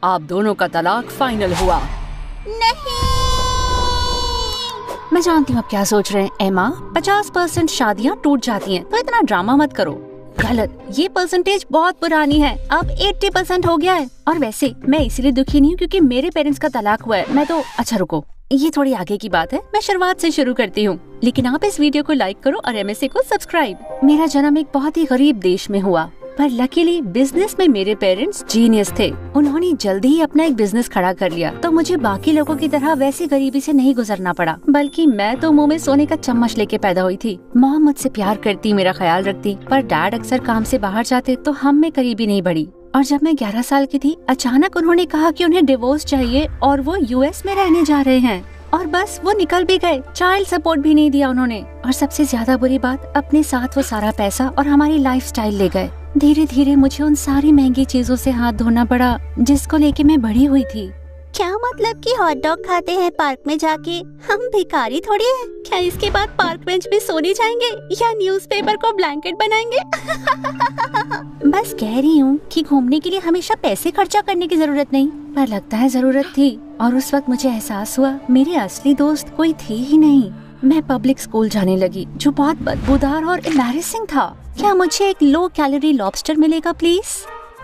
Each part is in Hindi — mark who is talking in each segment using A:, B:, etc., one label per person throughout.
A: आप दोनों का तलाक फाइनल हुआ।
B: नहीं।
A: मैं जानती हूँ आप क्या सोच रहे हैं एमा, 50% शादियाँ टूट जाती हैं, तो इतना ड्रामा मत करो। गलत, ये परसेंटेज बहुत पुरानी है, अब 80% हो गया है। और वैसे मैं इसीलिए दुखी नहीं हूँ क्योंकि मेरे पेरेंट्स का तलाक हुआ है। मैं तो अच्छा रुको, ये थोड़ी आगे की बात है, मैं शुरुआत से शुरू करती हूँ। लेकिन आप इस वीडियो को लाइक करो और MSA को सब्सक्राइब। मेरा जन्म एक बहुत ही गरीब देश में हुआ, पर लकीली बिजनेस में मेरे पेरेंट्स जीनियस थे। उन्होंने जल्दी ही अपना एक बिजनेस खड़ा कर लिया, तो मुझे बाकी लोगों की तरह वैसी गरीबी से नहीं गुजरना पड़ा, बल्कि मैं तो मुंह में सोने का चम्मच लेके पैदा हुई थी। मॉम मुझसे प्यार करती, मेरा ख्याल रखती, पर डैड अक्सर काम से बाहर जाते तो हम में करीबी नहीं बढ़ी। और जब मैं 11 साल की थी, अचानक उन्होंने कहा कि उन्हें डिवोर्स चाहिए और वो US में रहने जा रहे हैं। और बस वो निकल भी गए, चाइल्ड सपोर्ट भी नहीं दिया उन्होंने। और सबसे ज्यादा बुरी बात, अपने साथ वो सारा पैसा और हमारी लाइफस्टाइल ले गए। धीरे धीरे मुझे उन सारी महंगी चीजों से हाथ धोना पड़ा जिसको लेके मैं बड़ी हुई थी।
B: क्या मतलब कि हॉट डॉग खाते हैं पार्क में जाके? हम भिखारी थोड़ी हैं। क्या इसके बाद पार्क बेंच में सोने जाएंगे या न्यूज़पेपर को ब्लैंकेट बनाएंगे?
A: बस कह रही हूँ कि घूमने के लिए हमेशा पैसे खर्चा करने की जरूरत नहीं, पर लगता है जरूरत थी। और उस वक्त मुझे एहसास हुआ मेरे असली दोस्त कोई थे ही नहीं। मैं पब्लिक स्कूल जाने लगी, जो बहुत बदबूदार और एम्बैरेसिंग था। क्या मुझे एक लो कैलोरी लॉबस्टर मिलेगा प्लीज?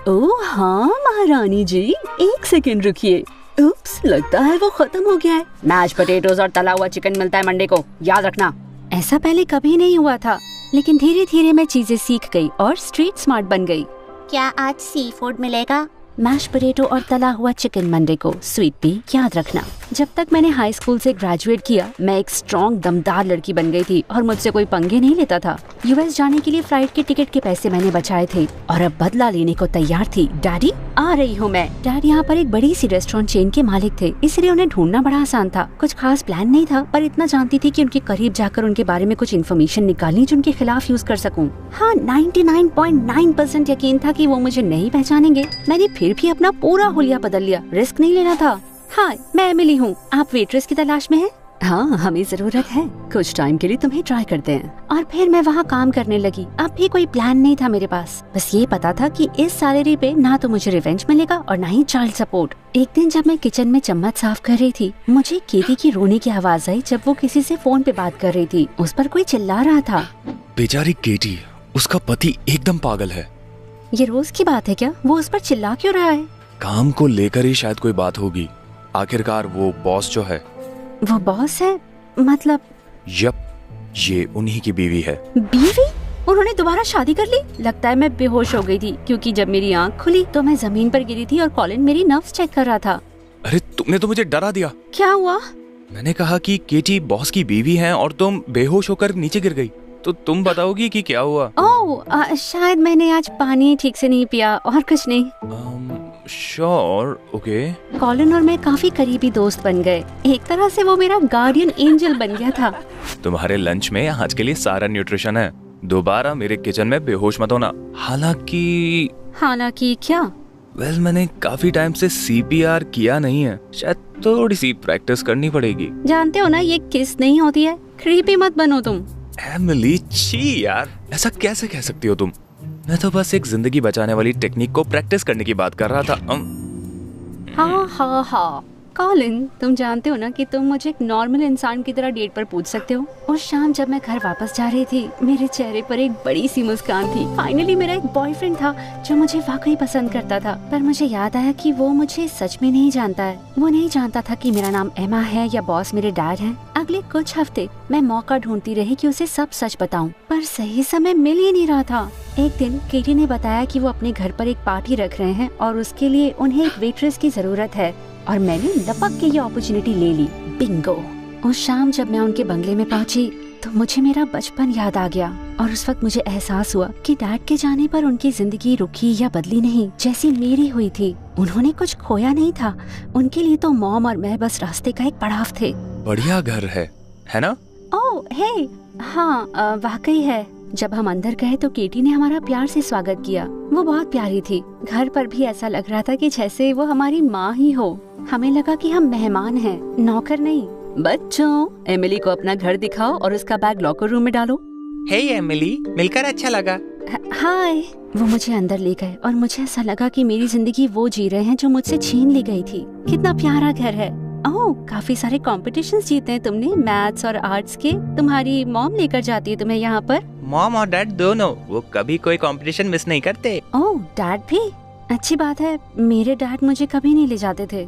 A: ओह हाँ महारानी जी, 1 सेकंड रुकिए। उप्स, लगता है वो खत्म हो गया है। मैश पोटैटोज और तला हुआ चिकन मिलता है मंडे को, याद रखना। ऐसा पहले कभी नहीं हुआ था, लेकिन धीरे धीरे मैं चीजें सीख गई और स्ट्रीट स्मार्ट बन गई।
B: क्या आज सी फूड मिलेगा?
A: मैश पोटैटो और तला हुआ चिकन मंडे को, स्वीट पी, याद रखना। जब तक मैंने हाई स्कूल से ग्रेजुएट किया, मैं एक स्ट्रॉन्ग दमदार लड़की बन गई थी और मुझसे कोई पंगे नहीं लेता था। US जाने के लिए फ्लाइट के टिकट के पैसे मैंने बचाए थे और अब बदला लेने को तैयार थी। डैडी, आ रही हूँ मैं। डैड यहाँ पर एक बड़ी सी रेस्टोरेंट चेन के मालिक थे, इसलिए उन्हें ढूंढना बड़ा आसान था। कुछ खास प्लान नहीं था, पर इतना जानती थी कि उनके करीब जाकर उनके बारे में कुछ इन्फॉर्मेशन निकालनी जो उनके खिलाफ यूज कर सकूं। हाँ, 99.9% यकीन था कि वो मुझे नहीं पहचानेंगे। मैंने फिर भी अपना पूरा हुलिया बदल लिया, रिस्क नहीं लेना था। हाँ, मैं एमिली हूँ। आप वेट्रेस की तलाश में हैं? हाँ, हमें जरूरत है। कुछ टाइम के लिए तुम्हें ट्राई करते हैं। और फिर मैं वहाँ काम करने लगी। अब भी कोई प्लान नहीं था मेरे पास, बस ये पता था कि इस सैलरी पे ना तो मुझे रिवेंज मिलेगा और ना ही चाइल्ड सपोर्ट। एक दिन जब मैं किचन में चम्मच साफ कर रही थी, मुझे केटी की रोने की आवाज आई जब वो किसी से फोन पे बात कर रही थी। उस पर कोई चिल्ला रहा था।
C: बेचारी केटी, उसका पति एकदम पागल है।
A: ये रोज की बात है क्या? वो उस पर चिल्ला क्यों रहा है?
C: काम को लेकर ही शायद कोई बात होगी। आखिरकार वो बॉस जो है।
A: वो बॉस है मतलब?
C: यप, ये उन्हीं की बीवी है।
A: बीवी? उन्होंने दोबारा शादी कर ली? लगता है मैं बेहोश हो गई थी, क्योंकि जब मेरी आंख खुली तो मैं जमीन पर गिरी थी और कॉलिन मेरी नर्व्स चेक कर रहा था।
C: अरे तुमने तो मुझे डरा दिया।
A: क्या हुआ?
C: मैंने कहा कि केटी बॉस की बीवी है और तुम बेहोश होकर नीचे गिर गई, तो तुम बताओगी कि क्या हुआ?
A: ओह, शायद मैंने आज पानी ठीक से नहीं पिया और कुछ नहीं।
C: Sure, okay.
A: कॉलिन और मैं काफी करीबी दोस्त बन गए। एक तरह से वो मेरा गार्डियन एंजल बन गया था।
C: तुम्हारे लंच में आज के लिए सारा न्यूट्रिशन है। दोबारा मेरे किचन में बेहोश मत होना।
A: हालांकि क्या?
C: मैंने काफी टाइम से CPR किया नहीं है, शायद थोड़ी सी प्रैक्टिस करनी पड़ेगी।
A: जानते हो ना, ये किस नहीं होती है। क्रीपी मत बनो तुम।
C: एमिली, छी यार, ऐसा कैसे कह सकती हो तुम? मैं तो बस एक जिंदगी बचाने वाली टेक्निक को प्रैक्टिस करने की बात कर रहा था।
A: हाँ, कॉलिन, तुम जानते हो ना कि तुम मुझे एक नॉर्मल इंसान की तरह डेट पर पूछ सकते हो। उस शाम जब मैं घर वापस जा रही थी, मेरे चेहरे पर एक बड़ी सी मुस्कान थी। फाइनली मेरा एक बॉयफ्रेंड था जो मुझे वाकई पसंद करता था। पर मुझे याद आया कि वो मुझे सच में नहीं जानता है। वो नहीं जानता था कि मेरा नाम एमा है या बॉस मेरे डैड हैं। अगले कुछ हफ्ते मैं मौका ढूंढती रही कि उसे सब सच बताऊं, पर सही समय मिल ही नहीं रहा था। एक दिन केटी ने बताया कि वो अपने घर पर एक पार्टी रख रहे हैं और उसके लिए उन्हें एक वेट्रेस की जरूरत है, और मैंने लपक के ये अपॉर्चुनिटी ले ली। बिंगो! उस शाम जब मैं उनके बंगले में पहुंची तो मुझे मेरा बचपन याद आ गया, और उस वक्त मुझे एहसास हुआ कि डैड के जाने पर उनकी जिंदगी रुकी या बदली नहीं, जैसी मेरी हुई थी। उन्होंने कुछ खोया नहीं था। उनके लिए तो मॉम और मैं बस रास्ते का एक पड़ाव थे।
C: बढ़िया घर है ना?
A: ओह हे, हाँ, वाकई है। जब हम अंदर गए तो केटी ने हमारा प्यार से स्वागत किया। वो बहुत प्यारी थी। घर पर भी ऐसा लग रहा था कि जैसे वो हमारी माँ ही हो। हमें लगा कि हम मेहमान हैं, नौकर नहीं। बच्चों, एमिली को अपना घर दिखाओ और उसका बैग लॉकर रूम में डालो।
D: हे एमिली, मिलकर अच्छा लगा।
A: हाय। वो मुझे अंदर ले गए और मुझे ऐसा लगा कि मेरी जिंदगी वो जी रहे हैं जो मुझसे छीन ली गई थी। कितना प्यारा घर है। ओह, काफी सारे कॉम्पिटिशन्स जीते हैं तुमने, मैथ्स और आर्ट्स के। तुम्हारी मॉम लेकर जाती है तुम्हें यहाँ पर?
C: मॉम और डैड दोनों, वो कभी कोई कंपटीशन मिस नहीं करते।
A: ओह, डैड भी? अच्छी बात है। मेरे डैड मुझे कभी नहीं ले जाते थे।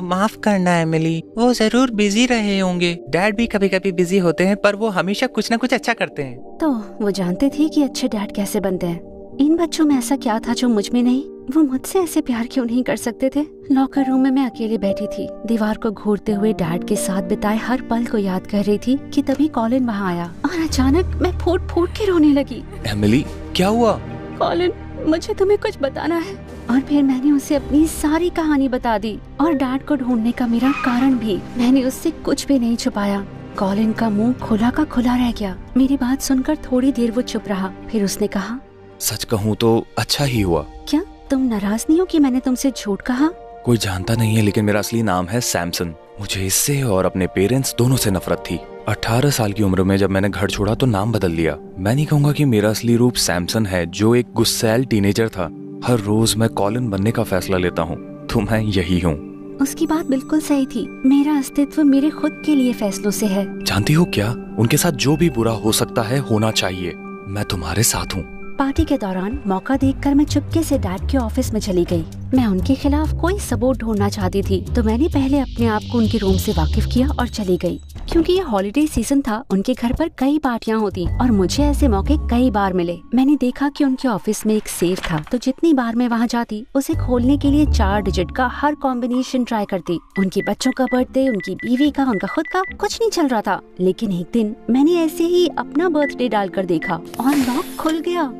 C: माफ करना एमिली, वो जरूर बिजी रहे होंगे। डैड भी कभी कभी बिजी होते हैं, पर वो हमेशा कुछ न कुछ अच्छा करते हैं।
A: तो वो जानते थे कि अच्छे डैड कैसे बनते हैं। इन बच्चों में ऐसा क्या था जो मुझ में नहीं? वो मुझसे ऐसे प्यार क्यों नहीं कर सकते थे? लॉकर रूम में मैं अकेली बैठी थी, दीवार को घूरते हुए डैड के साथ बिताए हर पल को याद कर रही थी कि तभी कॉलिन वहाँ आया और अचानक मैं फूट फूट के रोने लगी।
C: एमिली, क्या हुआ?
A: कॉलिन, मुझे तुम्हें कुछ बताना है। और फिर मैंने उसे अपनी सारी कहानी बता दी और डैड को ढूंढने का मेरा कारण भी। मैंने उससे कुछ भी नहीं छुपाया। कॉलिन का मुंह खुला का खुला रह गया। मेरी बात सुनकर थोड़ी देर वो चुप रहा, फिर उसने कहा,
C: सच कहूँ तो अच्छा ही हुआ।
A: क्या तुम नाराज नहीं हो कि मैंने तुमसे झूठ कहा?
C: कोई जानता नहीं है, लेकिन मेरा असली नाम है सैमसन। मुझे इससे और अपने पेरेंट्स दोनों से नफरत थी। 18 साल की उम्र में जब मैंने घर छोड़ा तो नाम बदल लिया। मैं नहीं कहूँगा कि मेरा असली रूप सैमसन है, जो एक गुस्सैल टीनेजर था। हर रोज मैं कॉलिन बनने का फैसला लेता हूँ, तो मैं यही हूँ।
A: उसकी बात बिल्कुल सही थी। मेरा अस्तित्व मेरे खुद के लिए फैसलों से है।
C: जानती हो क्या, उनके साथ जो भी बुरा हो सकता है होना चाहिए। मैं तुम्हारे साथ हूँ।
A: पार्टी के दौरान मौका देखकर मैं चुपके से डैड के ऑफिस में चली गई। मैं उनके खिलाफ कोई सबूत ढूंढना चाहती थी, तो मैंने पहले अपने आप को उनके रूम से वाकिफ किया और चली गई। क्योंकि ये हॉलिडे सीजन था, उनके घर पर कई पार्टियां होती और मुझे ऐसे मौके कई बार मिले। मैंने देखा कि उनके ऑफिस में एक सेफ था, तो जितनी बार मैं वहाँ जाती उसे खोलने के लिए 4 डिजिट का हर कॉम्बिनेशन ट्राई करती। उनके बच्चों का बर्थडे, उनकी बीवी का, उनका खुद का, कुछ नहीं चल रहा था। लेकिन एक दिन मैंने ऐसे ही अपना बर्थडे डालकर देखा और लॉक खुल गया।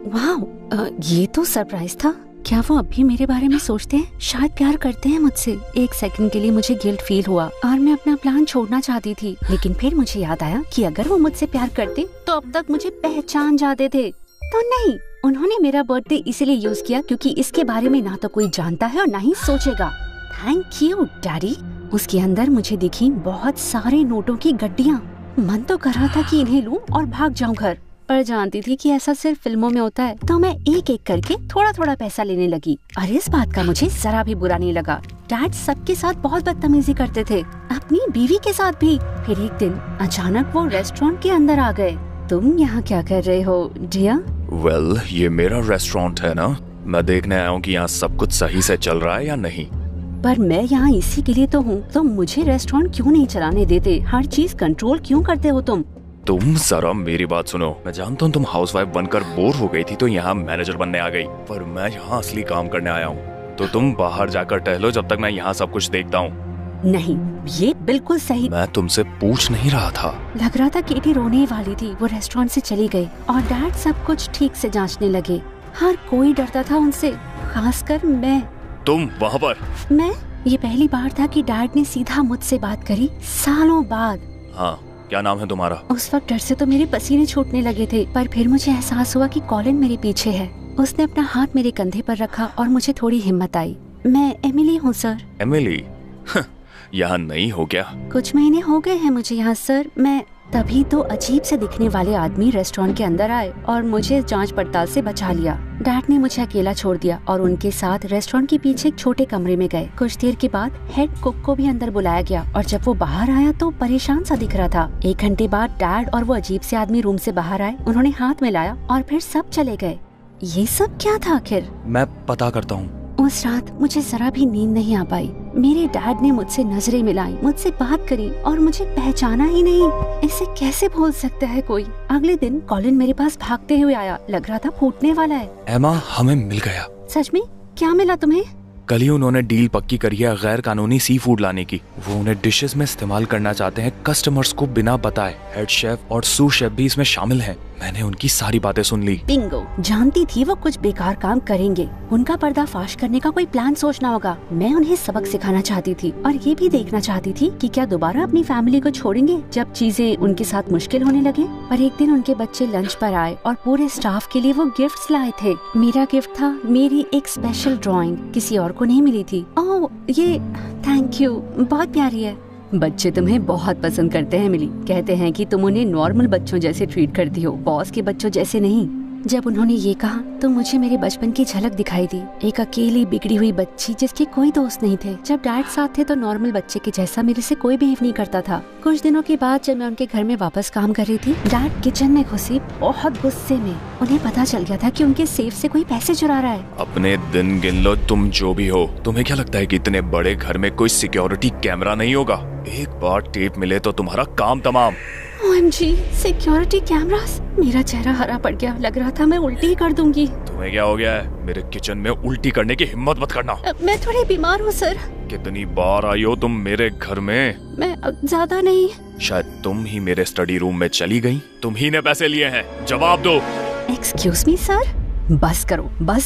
A: वाह, ये तो सरप्राइज था। क्या वो अब भी मेरे बारे में सोचते हैं? शायद प्यार करते हैं मुझसे। एक सेकंड के लिए मुझे गिल्ट फील हुआ और मैं अपना प्लान छोड़ना चाहती थी, लेकिन फिर मुझे याद आया कि अगर वो मुझसे प्यार करते तो अब तक मुझे पहचान जाते थे। तो नहीं, उन्होंने मेरा बर्थडे इसीलिए यूज किया क्योंकि इसके बारे में ना तो कोई जानता है और ना ही सोचेगा। Thank you daddy. उसके अंदर मुझे दिखी बहुत सारे नोटों की गड्डियाँ। मन तो कर रहा था कि इन्हें लूं और भाग जाऊं घर, पर जानती थी कि ऐसा सिर्फ फिल्मों में होता है, तो मैं एक एक करके थोड़ा थोड़ा पैसा लेने लगी। और इस बात का मुझे जरा भी बुरा नहीं लगा। डैड सबके साथ बहुत बदतमीजी करते थे, अपनी बीवी के साथ भी। फिर एक दिन अचानक वो रेस्टोरेंट के अंदर आ गए। तुम यहाँ क्या कर रहे हो डियर?
C: वेल, ये मेरा रेस्टोरेंट है ना, मैं देखने आया हूँ कि यहाँ सब कुछ सही से चल रहा है या नहीं।
A: पर मैं यहाँ इसी के लिए तो हूँ। तुम मुझे रेस्टोरेंट क्यों नहीं चलाने देते? हर चीज कंट्रोल क्यों करते हो तुम?
C: तुम जरा मेरी बात सुनो। मैं जानता हूँ तुम हाउसवाइफ बनकर बोर हो गई थी तो यहाँ मैनेजर बनने आ गई, पर मैं यहाँ असली काम करने आया हूँ। तो तुम बाहर जाकर टहलो जब तक मैं यहाँ सब कुछ देखता हूँ।
A: नहीं, ये बिल्कुल सही।
C: मैं तुमसे पूछ नहीं रहा था।
A: लग रहा था केटी रोने वाली थी। वो रेस्टोरेंट से चली गई और डैड सब कुछ ठीक से जांचने लगे। हर कोई डरता था उनसे, खासकर मैं।
C: तुम वहाँ पर?
A: मैं? ये पहली बार था कि डैड ने सीधा मुझसे बात करी, सालों बाद।
C: हाँ, क्या नाम है तुम्हारा?
A: उस वक्त डर से तो मेरे पसीने छूटने लगे थे, पर फिर मुझे एहसास हुआ कि कॉलिन मेरे पीछे है। उसने अपना हाथ मेरे कंधे पर रखा और मुझे थोड़ी हिम्मत आई। मैं एमिली हूँ सर।
C: एमिली? यहाँ नई हो क्या?
A: कुछ महीने हो गए हैं मुझे यहाँ सर। मैं तभी तो अजीब से दिखने वाले आदमी रेस्टोरेंट के अंदर आए और मुझे जांच पड़ताल से बचा लिया। डैड ने मुझे अकेला छोड़ दिया और उनके साथ रेस्टोरेंट के पीछे एक छोटे कमरे में गए। कुछ देर के बाद हेड कुक को भी अंदर बुलाया गया और जब वो बाहर आया तो परेशान सा दिख रहा था। 1 घंटे बाद डैड और वो अजीब से आदमी रूम से बाहर आए। उन्होंने हाथ मिलाया और फिर सब चले गए। ये सब क्या था आखिर?
C: मैं पता करता हूँ।
A: उस रात मुझे जरा भी नींद नहीं आ पाई। मेरे डैड ने मुझसे नजरें मिलाई, मुझसे बात करी और मुझे पहचाना ही नहीं। इसे कैसे भूल सकता है कोई? अगले दिन कॉलिन मेरे पास भागते हुए आया। लग रहा था फूटने वाला है।
C: एमा, हमें मिल गया।
A: सच में? क्या मिला तुम्हें?
C: कल ही उन्होंने डील पक्की करी है गैर कानूनी सी फूड लाने की। वो उन्हें डिशेस में इस्तेमाल करना चाहते हैं कस्टमर्स को बिना बताए। हेड शेफ और सू शेफ भी इसमें शामिल हैं। मैंने उनकी सारी बातें सुन ली।
A: बिंगो, जानती थी वो कुछ बेकार काम करेंगे। उनका पर्दाफाश करने का कोई प्लान सोचना होगा। मैं उन्हें सबक सिखाना चाहती थी और ये भी देखना चाहती थी कि क्या दोबारा अपनी फैमिली को छोड़ेंगे जब चीजें उनके साथ मुश्किल होने लगे। पर एक दिन उनके बच्चे लंच पर आए और पूरे स्टाफ के लिए वो गिफ्ट्स लाए थे। मेरा गिफ्ट था मेरी एक स्पेशल ड्राइंग, किसी और को नहीं मिली थी। ओह, ये थैंक यू, बहुत प्यारी है। बच्चे तुम्हें बहुत पसंद करते हैं मिली। कहते हैं कि तुम उन्हें नॉर्मल बच्चों जैसे ट्रीट करती हो, बॉस के बच्चों जैसे नहीं। जब उन्होंने ये कहा तो मुझे मेरे बचपन की झलक दिखाई दी। एक अकेली बिगड़ी हुई बच्ची जिसके कोई दोस्त नहीं थे। जब डैड साथ थे तो नॉर्मल बच्चे के जैसा मेरे से कोई बिहेव नहीं करता था। कुछ दिनों के बाद जब मैं उनके घर में वापस काम कर रही थी, डैड किचन में घुसी बहुत गुस्से में। उन्हें पता चल गया था कि उनके सेफ से कोई पैसे चुरा रहा है।
C: अपने दिन गिन लो तुम जो भी हो। तुम्हें क्या लगता है कि इतने बड़े घर में कोई सिक्योरिटी कैमरा नहीं होगा? एक बार टेप मिले तो तुम्हारा काम तमाम।
A: OMG, security cameras. मेरा चेहरा हरा पड़ गया। लग रहा था मैं उल्टी ही कर दूंगी।
C: तुम्हें क्या हो गया है? मेरे किचन में उल्टी करने की हिम्मत मत करना।
A: मैं थोड़ी बीमार हूँ सर।
C: कितनी बार आई हो तुम मेरे घर में?
A: मैं ज्यादा नहीं।
C: शायद तुम ही मेरे स्टडी रूम में चली गई। तुम ही ने पैसे लिए हैं, जवाब दो।
A: Excuse me sir. बस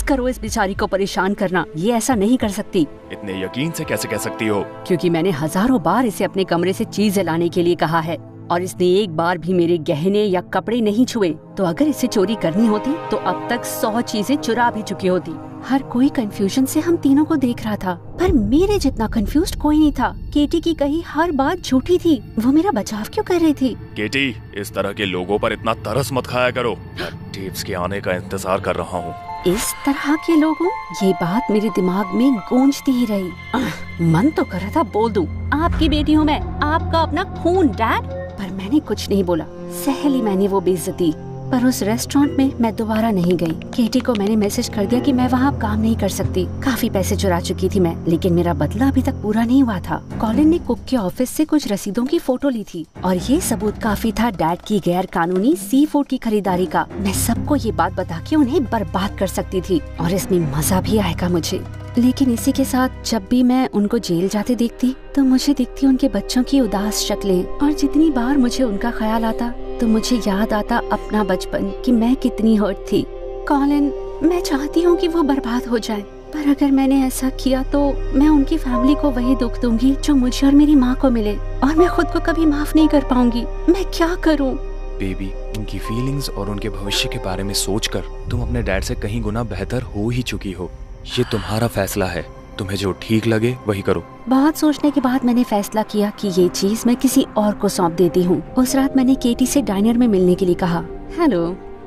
A: करो इस बेचारी को परेशान करना। ये ऐसा नहीं कर सकती।
C: इतने यकीन से कैसे कह सकती हो?
A: क्योंकि मैंने हजारों बार इसे अपने कमरे से चीजें लाने के लिए कहा है और इसने एक बार भी मेरे गहने या कपड़े नहीं छुए। तो अगर इसे चोरी करनी होती तो अब तक 100 चीजें चुरा भी चुकी होती। हर कोई कंफ्यूजन से हम तीनों को देख रहा था, पर मेरे जितना कंफ्यूज्ड कोई नहीं था। केटी की कही हर बात झूठी थी। वो मेरा बचाव क्यों कर रही थी?
C: केटी, इस तरह के लोगों पर इतना तरस मत खाया करो। मैं टेप्स के आने का इंतजार कर रहा हूँ।
A: इस तरह के लोगों? ये बात मेरे दिमाग में गूंजती ही रही। मन तो कर रहा था बोल दूं, आपकी बेटी हूँ मैं, आपका अपना खून डैड। पर मैंने कुछ नहीं बोला। सह ली मैंने वो बेइज्जती। पर उस रेस्टोरेंट में मैं दोबारा नहीं गई। केटी को मैंने मैसेज कर दिया कि मैं वहाँ काम नहीं कर सकती। काफी पैसे चुरा चुकी थी मैं, लेकिन मेरा बदला अभी तक पूरा नहीं हुआ था। कॉलिन ने कुक के ऑफिस से कुछ रसीदों की फोटो ली थी और ये सबूत काफी था डैड की गैर कानूनी सी फूड की खरीदारी का। मैं सबको ये बात बता के उन्हें बर्बाद कर सकती थी और इसमें मजा भी आएगा मुझे। लेकिन इसी के साथ जब भी मैं उनको जेल जाते देखती तो मुझे दिखती उनके बच्चों की उदास शक्लें, और जितनी बार मुझे उनका ख्याल आता तो मुझे याद आता अपना बचपन कि मैं कितनी हर्ट थी। कॉलिन, मैं चाहती हूँ कि वो बर्बाद हो जाए, पर अगर मैंने ऐसा किया तो मैं उनकी फैमिली को वही दुख दूंगी जो मुझे और मेरी माँ को मिले, और मैं खुद को कभी माफ नहीं कर पाऊंगी। मैं क्या करूँ?
C: बेबी, उनकी फीलिंग्स और उनके भविष्य के बारे में सोचकर तुम अपने डैड से कहीं गुना बेहतर हो ही चुकी हो। ये तुम्हारा फैसला है, तुम्हें जो ठीक लगे वही करो।
A: बहुत सोचने के बाद मैंने फैसला किया कि ये चीज मैं किसी और को सौंप देती हूँ। उस रात मैंने केटी से डाइनर में मिलने के लिए कहा। हेलो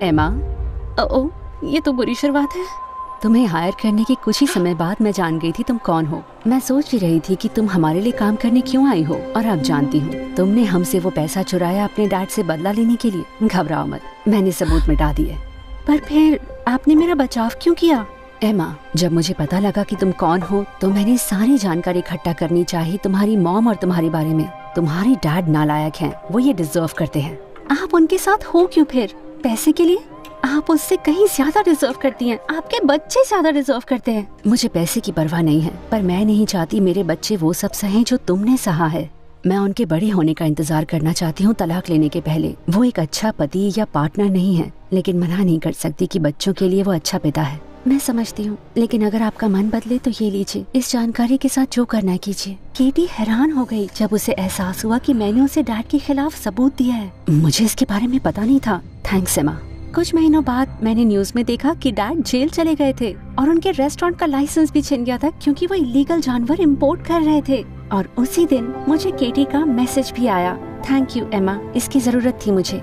A: एमा। ओ, ये तो बुरी शुरुआत है। तुम्हें हायर करने के कुछ ही समय बाद मैं जान गई थी तुम कौन हो। मैं सोच ही रही थी कि तुम हमारे लिए काम करने क्यों आई हो, और अब जानती हूँ तुमने हमसे वो पैसा चुराया अपने डैड से बदला लेने के लिए। घबराओ मत, मैंने सबूत मिटा दिए। पर फिर आपने मेरा बचाव क्यों किया? एमा, जब मुझे पता लगा कि तुम कौन हो तो मैंने सारी जानकारी इकट्ठा करनी चाहिए तुम्हारी मॉम और तुम्हारे बारे में। तुम्हारी डैड नालायक हैं, वो ये डिजर्व करते हैं। आप उनके साथ हो क्यों फिर? पैसे के लिए? आप उससे कहीं ज्यादा डिजर्व करती हैं। आपके बच्चे ज्यादा डिजर्व करते हैं। मुझे पैसे की परवाह नहीं है, पर मैं नहीं चाहती मेरे बच्चे वो सब सहें जो तुमने सहा है। मैं उनके बड़े होने का इंतजार करना चाहती हूँ तलाक लेने के पहले। वो एक अच्छा पति या पार्टनर नहीं है, लेकिन मना नहीं कर सकती कि बच्चों के लिए वो अच्छा पिता है। मैं समझती हूँ, लेकिन अगर आपका मन बदले तो ये लीजिए, इस जानकारी के साथ जो करना है कीजिए। केटी हैरान हो गई जब उसे एहसास हुआ कि मैंने उसे डैड के खिलाफ सबूत दिया है। मुझे इसके बारे में पता नहीं था। थैंक्स एमा। कुछ महीनों बाद मैंने न्यूज में देखा कि डैड जेल चले गए थे और उनके रेस्टोरेंट का लाइसेंस भी छिन गया था क्योंकि वो इलीगल जानवर इंपोर्ट कर रहे थे। और उसी दिन मुझे केटी का मैसेज भी आया। थैंक यू एमा, इसकी जरूरत थी मुझे।